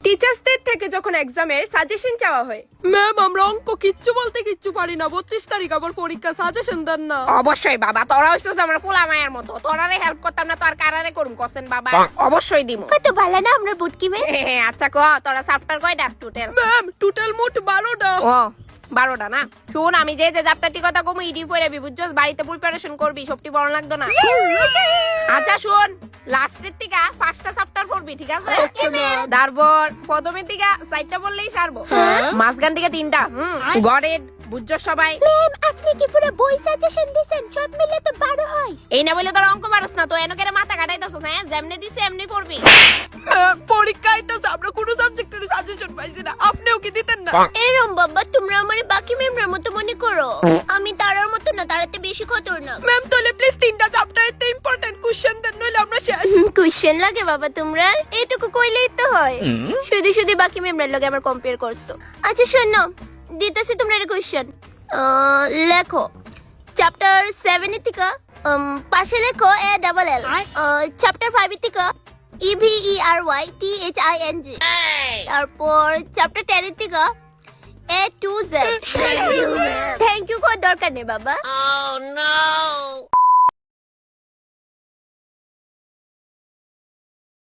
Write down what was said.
টিচার্সদের থেকে যখন এক্সামের সাজেশন চাওয়া হয়। ম্যাম আমরা অঙ্ক কিচ্ছু বলতে কিচ্ছু পারি না, 32 তারিখ আবার পরীক্ষা, সাজেশন দেন না। অবশ্যই বাবা, তোরা হইছিস আমার ফুলা মায়ের মতো, তোরারে হেল্প করতাম না তো আর কারারে করুম কোশ্চেন বাবা? অবশ্যই দিমু। কত ভালো না আমরা বুটকি মে। আচ্ছা ক তোরা চ্যাপ্টার কয়টা টোটাল? ম্যাম টোটাল মোট 12টা। ও 12টা না? শুন আমি যে চ্যাপ্টারটি কথা কমু ইডি পড়াবি বুঝছস, বাড়িতে প্রিপারেশন করবি, সবটি বড় লাগতো না। আচ্ছা শুন, লাস্টের থেকে 5টা চ্যাপ্টার পড়বি ঠিক আছে? তারপর প্রথমের থেকে 4টা পড়লেই সারবো, মাঝখান থেকে 3টা। গড়ের বুঝছস সবাই? ম্যাম আপনি কি পুরো বই সাজেশন দিবেন? সব মিলে তো 12 হয়। এই না বলে তোর অঙ্ক পারস না তো এনকেরে মাথা কাটাইতাছস? হ্যাঁ যেমনে দিছে এমনি পড়বি। পরীক্ষা আইতাছে, আমরা কোনো সাবজেক্টের সাজেশন পাইছি না, আপনিও কি দিতেন না? এরম বাবা তোমরা আমারে বাকি মেমরার মতো মনে করো, আমি তারার মতো না, তারাতে বেশি খতরনাক। ম্যাম তাহলে প্লিজ 3টা চ্যাপ্টারের তে ইম্পর্টেন্ট কোশ্চেন দেন, নইলে আমরা শেষ। কোশ্চেন লাগে বাবা তোমরা? এইটুকু কইলেই তো হয়, শুধু শুধু বাকি মেমরার লগে আবার কম্পেয়ার করছো। আচ্ছা শোনো, দিতেছি তোমরা একটা কোশ্চেন, লেখো চ্যাপ্টার 7 এর থেকে পাশে লেখো এ ডাবল এল, চ্যাপ্টার 5 এর থেকে EVERYTHING, তারপর চ্যাপ্টার 10 এর থেকে A to Z। Thank you করার দরকার নেই বাবা।